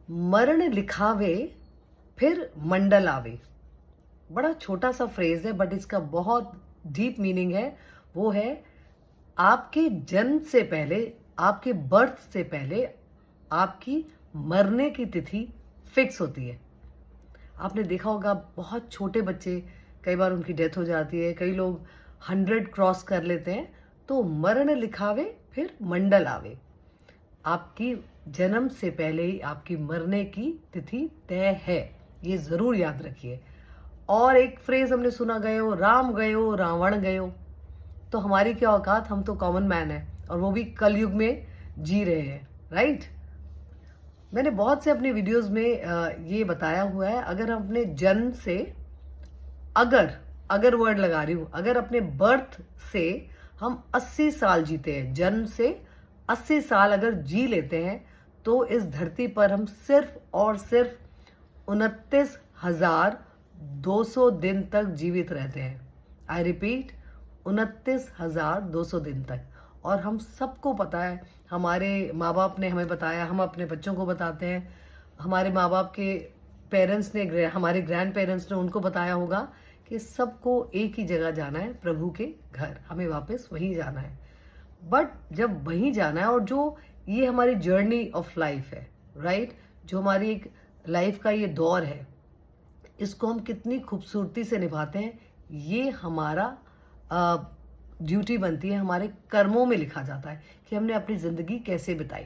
मरण लिखावे फिर मंडल आवे। बड़ा छोटा सा फ्रेज है बट इसका बहुत डीप मीनिंग है। वो है आपके जन्म से पहले, आपके बर्थ से पहले आपकी मरने की तिथि फिक्स होती है। आपने देखा होगा बहुत छोटे बच्चे, कई बार उनकी डेथ हो जाती है, कई लोग 100 क्रॉस कर लेते हैं। तो मरण लिखावे फिर मंडल आवे। आपकी जन्म से पहले ही आपकी मरने की तिथि तय है, ये जरूर याद रखिए। और एक फ्रेज हमने सुना, गयो राम गयो रावण गयो। तो हमारी क्या औकात, हम तो कॉमन मैन है और वो भी कलयुग में जी रहे हैं, राइट। मैंने बहुत से अपने वीडियोस में ये बताया हुआ है, अगर हम अपने जन्म से, अगर अगर वर्ड लगा रही हूं, अगर अपने बर्थ से हम 80 साल जीते हैं, जन्म से 80 साल अगर जी लेते हैं, तो इस धरती पर हम सिर्फ और सिर्फ 29,200 दिन तक जीवित रहते हैं। आई रिपीट, 29,200 दिन तक। और हम सबको पता है, हमारे माँ बाप ने हमें बताया, हम अपने बच्चों को बताते हैं, हमारे माँ बाप के पेरेंट्स ने, हमारे ग्रैंड पेरेंट्स ने उनको बताया होगा कि सबको एक ही जगह जाना है, प्रभु के घर, हमें वापस वहीं जाना है। बट जब वहीं जाना है, और जो ये हमारी जर्नी ऑफ लाइफ है, राइट, जो हमारी एक लाइफ का ये दौर है, इसको हम कितनी खूबसूरती से निभाते हैं, ये हमारा ड्यूटी बनती है, हमारे कर्मों में लिखा जाता है कि हमने अपनी जिंदगी कैसे बिताई।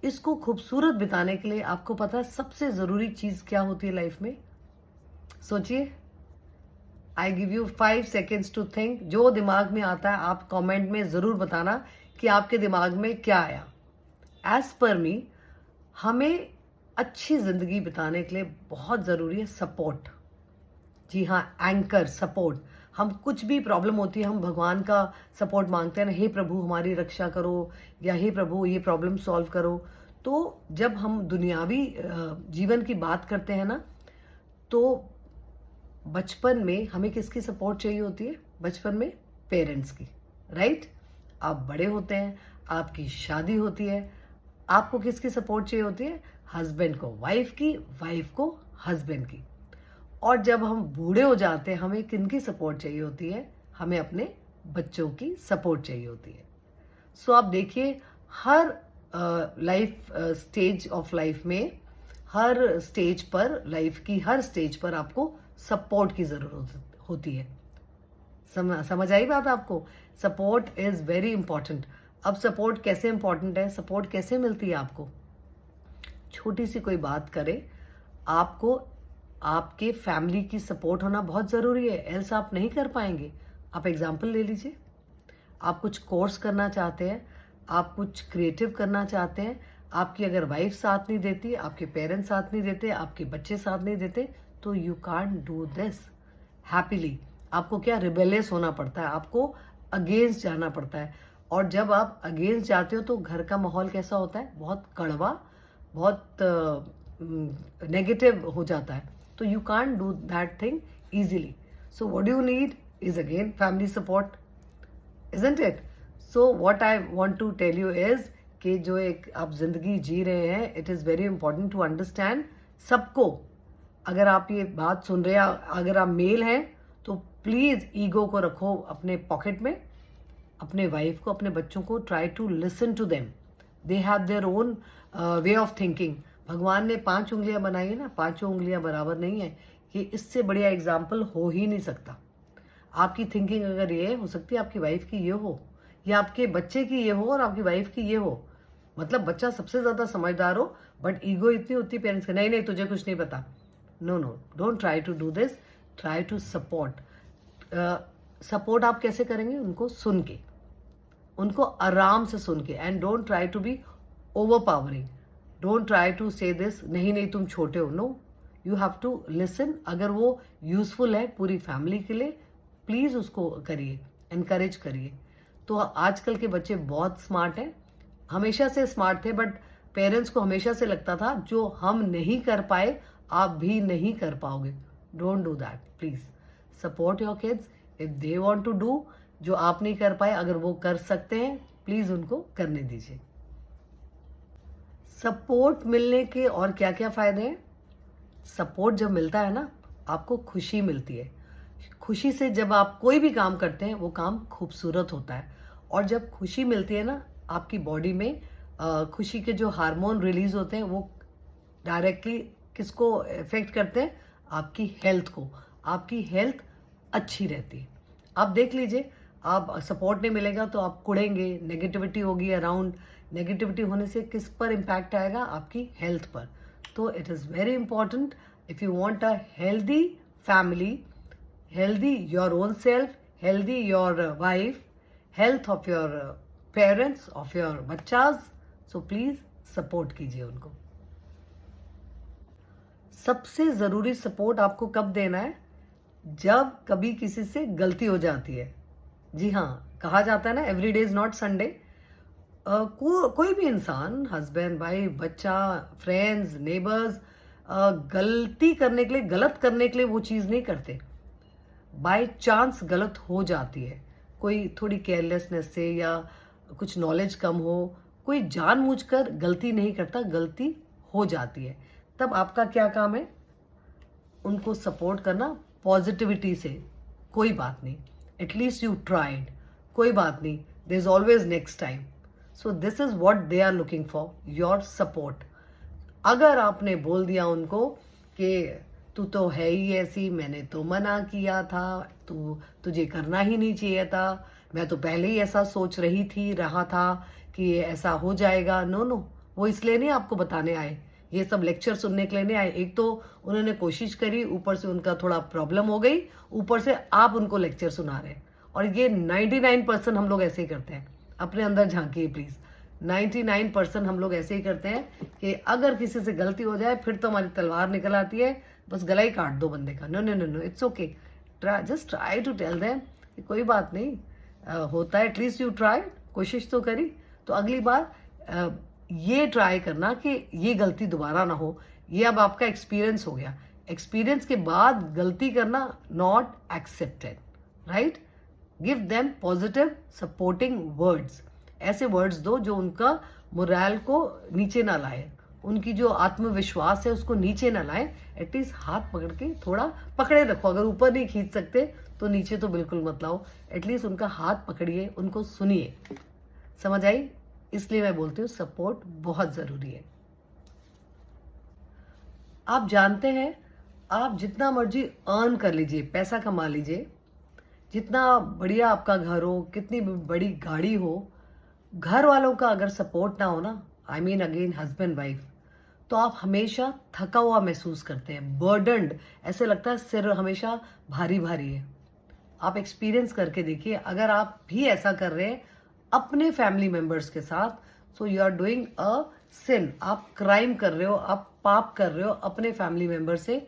इसको खूबसूरत बिताने के लिए आपको पता है सबसे जरूरी चीज क्या होती है लाइफ में? सोचिए। I give you 5 seconds to think. जो दिमाग में आता है आप कमेंट में जरूर बताना कि आपके दिमाग में क्या आया। एज पर मी, हमें अच्छी जिंदगी बिताने के लिए बहुत जरूरी है सपोर्ट। जी हाँ, एंकर, सपोर्ट। हम कुछ भी प्रॉब्लम होती है, हम भगवान का सपोर्ट मांगते हैं ना, हे प्रभु हमारी रक्षा करो, या हे प्रभु ये प्रॉब्लम सॉल्व करो। तो जब हम दुनियावी जीवन की बात करते हैं ना, तो बचपन में हमें किसकी सपोर्ट चाहिए होती है? बचपन में पेरेंट्स की, राइट। आप बड़े होते हैं, आपकी शादी होती है, आपको किसकी सपोर्ट चाहिए होती है? हस्बैंड को वाइफ की, वाइफ को हस्बैंड की। और जब हम बूढ़े हो जाते हैं, हमें किनकी सपोर्ट चाहिए होती है? हमें अपने बच्चों की सपोर्ट चाहिए होती है। सो आप देखिए, हर लाइफ स्टेज ऑफ लाइफ में, हर स्टेज पर, लाइफ की हर स्टेज पर आपको सपोर्ट की जरूरत होती है। समझ आई बात आपको? Support is very important. अब सपोर्ट कैसे इंपॉर्टेंट है, सपोर्ट कैसे मिलती है आपको? छोटी सी कोई बात करे, आपको आपके फैमिली की सपोर्ट होना बहुत जरूरी है, एल्स आप नहीं कर पाएंगे। आप एग्जाम्पल ले लीजिए, आप कुछ कोर्स करना चाहते हैं, आप कुछ क्रिएटिव करना चाहते हैं, आपकी अगर वाइफ साथ नहीं देती, आपके पेरेंट्स साथ नहीं देते, आपके बच्चे साथ नहीं देते, तो you can't do this happily. आपको क्या, रिबेलियस होना पड़ता है, आपको अगेंस्ट जाना पड़ता है। और जब आप अगेंस्ट जाते हो तो घर का माहौल कैसा होता है? बहुत कड़वा, बहुत नेगेटिव हो जाता है। तो you can't do that thing easily. So what you need is again family support, isn't it? So what I want to tell you is कि जो एक आप जिंदगी जी रहे हैं, it is very important to understand सबको। अगर आप ये बात सुन रहे हैं, अगर आप मेल हैं, तो प्लीज ईगो को रखो अपने पॉकेट में। अपने वाइफ को, अपने बच्चों को try to listen to them. They have their own way of thinking. भगवान ने 5 उंगलियां बनाई है ना, 5 उंगलियां बराबर नहीं है। ये इससे बढ़िया एग्जाम्पल हो ही नहीं सकता। आपकी थिंकिंग अगर ये हो सकती है, आपकी वाइफ की ये हो, या आपके बच्चे की ये हो और आपकी वाइफ की ये हो, मतलब बच्चा सबसे ज्यादा समझदार हो, बट ईगो इतनी होती है पेरेंट्स की, नहीं नहीं तुझे कुछ नहीं पता। No no, don't try to do this, try to support. Support आप कैसे करेंगे? उनको सुन के, उनको आराम से सुन के, and don't try to be overpowering. Don't try to say this, नहीं नहीं तुम छोटे हो। No, you have to listen. अगर वो यूजफुल है पूरी फैमिली के लिए, प्लीज उसको करिए, एनकरेज करिए। तो आजकल के बच्चे बहुत स्मार्ट हैं, हमेशा से स्मार्ट थे, बट पेरेंट्स को हमेशा से लगता था जो हम नहीं कर पाए आप भी नहीं कर पाओगे। Don't do that please. Support your kids if they want to do. जो आप नहीं कर पाए, अगर वो कर सकते हैं, प्लीज उनको करने दीजिए। सपोर्ट मिलने के और क्या क्या फायदे हैं? सपोर्ट जब मिलता है ना, आपको खुशी मिलती है। खुशी से जब आप कोई भी काम करते हैं वो काम खूबसूरत होता है। और जब खुशी मिलती है ना, आपकी बॉडी में खुशी के जो हार्मोन रिलीज होते हैं वो डायरेक्टली किसको इफेक्ट करते हैं? आपकी हेल्थ को। आपकी हेल्थ अच्छी रहती है। आप देख लीजिए, आप सपोर्ट नहीं मिलेगा तो आप कुड़ेंगे, नेगेटिविटी होगी अराउंड। नेगेटिविटी होने से किस पर इम्पैक्ट आएगा? आपकी हेल्थ पर। तो it is very important, if you want a healthy family, healthy your own self, healthy your wife, health of your parents, of your बच्चास, so please support कीजिए उनको। सबसे ज़रूरी सपोर्ट आपको कब देना है? जब कभी किसी से गलती हो जाती है। जी हाँ, कहा जाता है ना, every day is not Sunday. कोई भी इंसान, हस्बैंड वाइफ, बच्चा, फ्रेंड्स, नेबर्स, गलती करने के लिए, गलत करने के लिए वो चीज़ नहीं करते। बाय चांस गलत हो जाती है, कोई थोड़ी केयरलेसनेस से या कुछ नॉलेज कम हो, कोई जानबूझकर गलती नहीं करता, गलती हो जाती है। तब आपका क्या काम है? उनको सपोर्ट करना पॉजिटिविटी से। कोई बात नहीं, एटलीस्ट यू ट्राइड, कोई बात नहीं, there is always next time. So this is what they are looking for, your support. अगर आपने बोल दिया उनको कि तू तो है ही ऐसी, मैंने तो मना किया था, तुझे करना ही नहीं चाहिए था, मैं तो पहले ही ऐसा सोच रहा था कि ऐसा हो जाएगा। नो नो, वो इसलिए नहीं आपको बताने आए, ये सब लेक्चर सुनने के लिए नहीं आए। एक तो उन्होंने कोशिश करी, ऊपर से उनका थोड़ा प्रॉब्लम हो गई, ऊपर से आप उनको लेक्चर सुना रहे हैं। और ये 99% हम लोग ऐसे ही करते हैं। अपने अंदर झांकिए प्लीज। 99% हम लोग ऐसे ही करते हैं कि अगर किसी से गलती हो जाए फिर तो हमारी तलवार निकल आती है, बस गला ही काट दो बंदे का। No no no no, it's okay, just try to tell them कोई बात नहीं, होता है, एटलीस्ट यू ट्राई, कोशिश तो करी। तो अगली बार ये ट्राई करना कि ये गलती दोबारा ना हो। ये अब आपका एक्सपीरियंस हो गया। एक्सपीरियंस के बाद गलती करना not accepted, right? Give them positive supporting words. ऐसे वर्ड्स दो जो उनका मोरल को नीचे ना लाए, उनकी जो आत्मविश्वास है उसको नीचे ना लाए। एटलीस्ट हाथ पकड़ के थोड़ा पकड़े रखो। अगर ऊपर नहीं खींच सकते तो नीचे तो बिल्कुल मत लाओ, एटलीस्ट उनका हाथ पकड़िए, उनको सुनिए। समझ आई? इसलिए मैं बोलती हूँ सपोर्ट बहुत जरूरी है। आप जानते हैं, आप जितना मर्जी अर्न कर लीजिए, पैसा कमा लीजिए, जितना बढ़िया आपका घर हो, कितनी बड़ी गाड़ी हो, घर वालों का अगर सपोर्ट ना हो ना, I mean again husband wife, तो आप हमेशा थका हुआ महसूस करते हैं, बर्डन्ड, ऐसे लगता है सिर हमेशा भारी भारी है। आप एक्सपीरियंस करके देखिए, अगर आप भी ऐसा कर रहे हैं अपने फैमिली मेंबर्स के साथ, so you are doing a sin, आप क्राइम कर रहे हो, आप पाप कर रहे हो अपने फैमिली मेंबर से,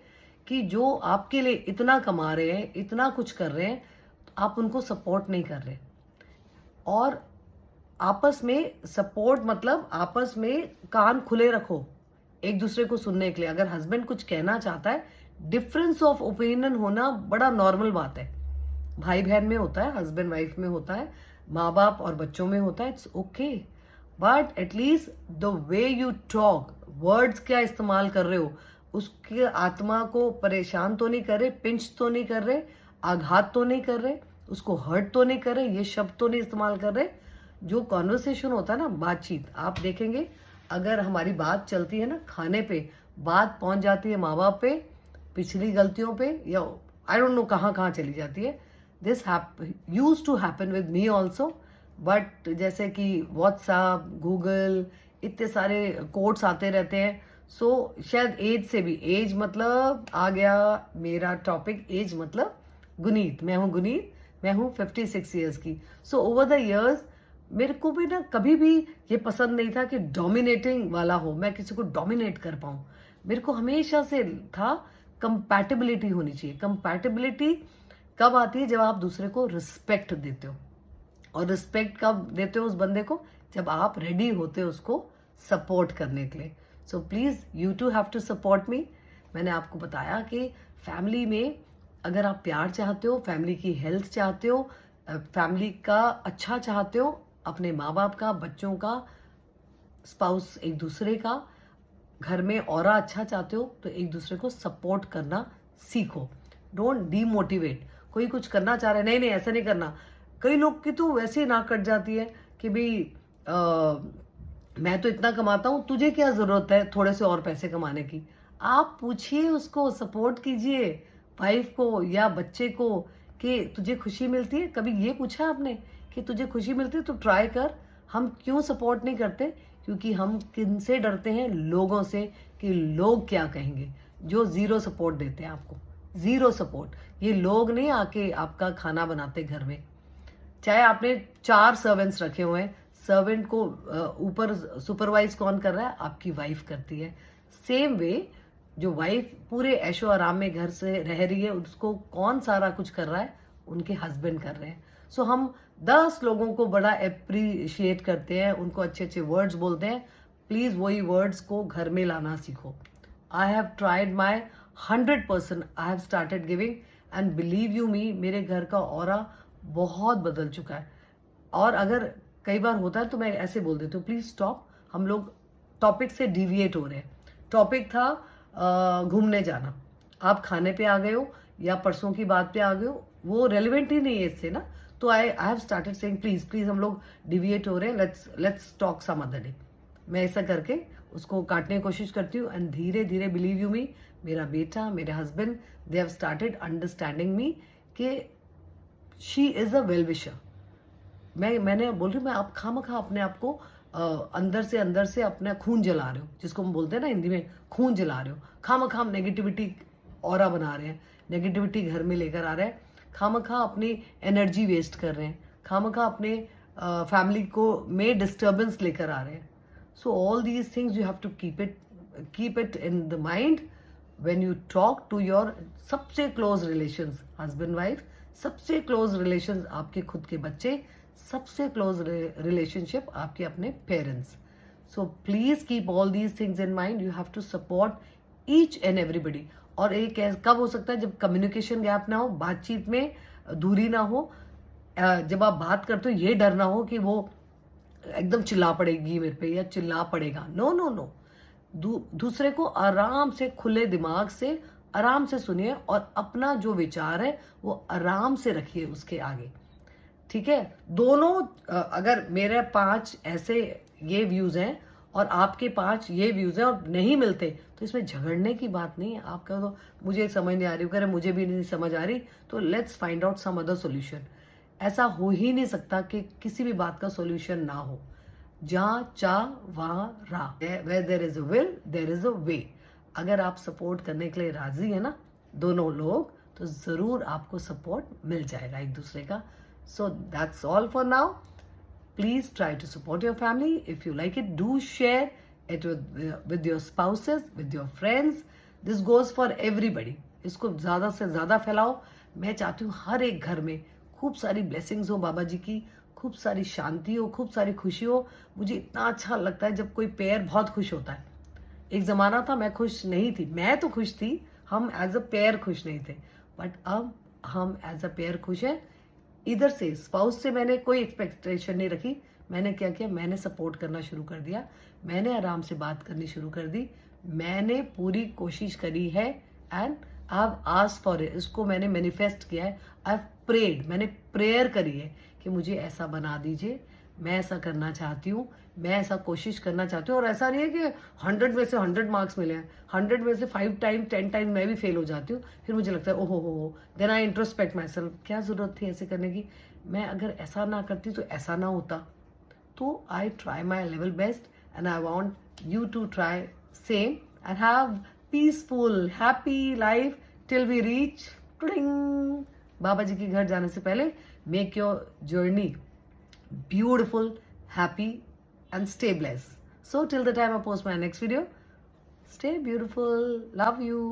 कि जो आपके लिए इतना कमा रहे हैं, इतना कुछ कर रहे हैं, आप उनको सपोर्ट नहीं कर रहे। और आपस में सपोर्ट मतलब आपस में कान खुले रखो एक दूसरे को सुनने के लिए। अगर हस्बैंड कुछ कहना चाहता है, डिफरेंस ऑफ ओपिनियन होना बड़ा नॉर्मल बात है। भाई बहन में होता है, हस्बैंड वाइफ में होता है, माँ बाप और बच्चों में होता है, it's okay. But at least the way you talk, words क्या इस्तेमाल कर रहे हो, उसके आत्मा को परेशान तो नहीं कर रहे, पिंच तो नहीं कर रहे, आघात तो नहीं कर रहे, उसको हर्ट तो नहीं कर रहे, ये शब्द तो नहीं इस्तेमाल कर रहे। जो कॉन्वर्सेशन होता है ना, बातचीत, आप देखेंगे अगर हमारी बात चलती है ना, खाने पे बात पहुंच जाती है माँ बाप पे, पिछली गलतियों पे, या आई डोंट नो कहाँ कहाँ चली जाती है। This use to happen with me also. But जैसे कि व्हाट्सएप, गूगल, इतने सारे कोड्स आते रहते हैं। सो शायद एज से भी, एज मतलब आ गया मेरा टॉपिक, एज मतलब गुनीत, मैं हूँ गुनीत, मैं हूँ 56 ईयर्स की। सो ओवर द ईयर्स मेरे को भी ना कभी भी ये पसंद नहीं था कि डोमिनेटिंग वाला हो, मैं किसी को डोमिनेट कर पाऊं। मेरे को हमेशा से था कंपैटिबिलिटी होनी चाहिए। कंपैटिबिलिटी कब आती है? जब आप दूसरे को रिस्पेक्ट देते हो। और रिस्पेक्ट कब देते हो उस बंदे को? जब आप रेडी होते हो उसको सपोर्ट करने के लिए। So please you to have to support me. मैंने आपको बताया कि फैमिली में अगर आप प्यार चाहते हो, फैमिली की हेल्थ चाहते हो, फैमिली का अच्छा चाहते हो, अपने माँ बाप का, बच्चों का, स्पाउस एक दूसरे का, घर में ऑरा अच्छा चाहते हो तो एक दूसरे को सपोर्ट करना सीखो। Don't demotivate. कोई कुछ करना चाह रहा है, नहीं नहीं ऐसा नहीं करना। कई लोग की तो वैसे ही नाक कट जाती है कि भाई मैं तो इतना कमाता हूं, तुझे क्या जरूरत है थोड़े से और पैसे कमाने की। आप पूछिए उसको, सपोर्ट कीजिए वाइफ को या बच्चे को कि तुझे खुशी मिलती है। कभी ये पूछा आपने कि तुझे खुशी मिलती है तो ट्राई कर। हम क्यों सपोर्ट नहीं करते? क्योंकि हम किनसे डरते हैं? लोगों से, कि लोग क्या कहेंगे। जो जीरो सपोर्ट देते हैं आपको, जीरो सपोर्ट। ये लोग नहीं आके आपका खाना बनाते घर में। चाहे आपने 4 सर्वेंट्स रखे हुए हैं, सर्वेंट को ऊपर सुपरवाइज कौन कर रहा है? आपकी वाइफ करती है। सेम वे जो वाइफ पूरे ऐशो आराम में घर से रह रही है, उसको कौन सारा कुछ कर रहा है? उनके हस्बैंड कर रहे हैं। सो हम 10 लोगों को बड़ा अप्रिशिएट करते हैं, उनको अच्छे अच्छे वर्ड्स बोलते हैं। प्लीज वही वर्ड्स को घर में लाना सीखो। I have tried my 100%। I have started giving and believe you me, मेरे घर का ऑरा बहुत बदल चुका है। और अगर कई बार होता है तो मैं ऐसे बोल देती हूँ, प्लीज स्टॉप, हम लोग टॉपिक से डिविएट हो रहे हैं। टॉपिक था घूमने जाना, आप खाने पे आ गए हो या परसों की बात पे आ गए हो, वो रेलिवेंट ही नहीं है इससे ना। तो I have started saying please please हम लोग डिविएट हो रहे हैं, let's talk some other day. मैं ऐसा करके उसको काटने की कोशिश करती हूँ एंड धीरे धीरे बिलीव यू मी, मेरा बेटा, मेरे husband, they have started understanding me कि she is a well wisher. मैंने बोल रही हूँ, मैं आप खामखा अपने आप को अंदर से अपना खून जला रहे हो, जिसको हम बोलते हैं ना हिंदी में, खून जला रहे हो। खामखा हम नेगेटिविटी ऑरा बना रहे हैं, नेगेटिविटी घर में लेकर आ रहे हैं, खामखा अपनी एनर्जी वेस्ट कर रहे हैं, खामखा अपने फैमिली को में डिस्टर्बेंस लेकर आ रहे हैं। So all these things you have to keep it in the mind when you talk to your सबसे क्लोज रिलेशंस, हस्बैंड वाइफ, सबसे क्लोज रिलेशंस आपके खुद के बच्चे, सबसे क्लोज रिलेशनशिप आपके अपने parents. So please keep all these things in mind. You have to support each and everybody. और एक कब हो सकता है? जब कम्युनिकेशन गैप ना हो, बातचीत में दूरी ना हो, जब आप बात करते हो ये डर ना हो कि वो एकदम चिल्ला पड़ेगी मेरे पे या चिल्ला पड़ेगा। नो नो नो, दूसरे को आराम से, खुले दिमाग से आराम से सुनिए और अपना जो विचार है वो आराम से रखिए उसके आगे। ठीक है? दोनों अगर मेरे 5 ऐसे ये व्यूज हैं और आपके 5 ये व्यूज हैं और नहीं मिलते, तो इसमें झगड़ने की बात नहीं है। आपका तो मुझे समझ नहीं आ रही, करे मुझे भी नहीं समझ आ रही, तो let's find out some other solution. ऐसा हो ही नहीं सकता कि किसी भी बात का सोल्यूशन ना हो। जहाँ चाह वहां राह, where there is a will there is a way। अगर आप सपोर्ट करने के लिए राजी है ना दोनों लोग, तो जरूर आपको सपोर्ट मिल जाएगा एक दूसरे का। So that's all for now. Please try to support your family. If you like it, do share it with your spouses, with your friends। This goes for everybody. इसको ज्यादा से ज्यादा फैलाओ। मैं चाहती हूँ हर एक घर में खूब सारी ब्लेसिंग्स हो बाबा जी की, खूब सारी शांति हो, खूब सारी खुशी हो। मुझे इतना अच्छा लगता है जब कोई पेयर बहुत खुश होता है। एक जमाना था मैं खुश नहीं थी, मैं तो खुश थी, हम एज अ पेयर खुश नहीं थे, बट अब हम एज अ पेयर खुश हैं। इधर से स्पाउस से मैंने कोई एक्सपेक्टेशन नहीं रखी। मैंने क्या किया? मैंने सपोर्ट करना शुरू कर दिया, मैंने आराम से बात करनी शुरू कर दी, मैंने पूरी कोशिश करी है and I have asked for it. इसको मैंने मैनिफेस्ट किया है, आई हैव प्रेड, मैंने प्रेयर करी है कि मुझे ऐसा बना दीजिए, मैं ऐसा करना चाहती हूँ, मैं ऐसा कोशिश करना चाहती हूँ। और ऐसा नहीं है कि 100 में से 100 मार्क्स मिले हैं, 100 में से 5 टाइम 10 टाइम मैं भी फेल हो जाती हूँ। फिर मुझे लगता है ओहो हो, then I introspect myself, क्या जरूरत थी ऐसे करने की? मैं अगर ऐसा ना करती तो ऐसा ना होता। तो I try my level best and I want you to try same and have peaceful happy life till we reach Baba ji के घर जाने से पहले। Make your journey beautiful, happy and stay blessed. So till the time I post my next video, stay beautiful. Love you.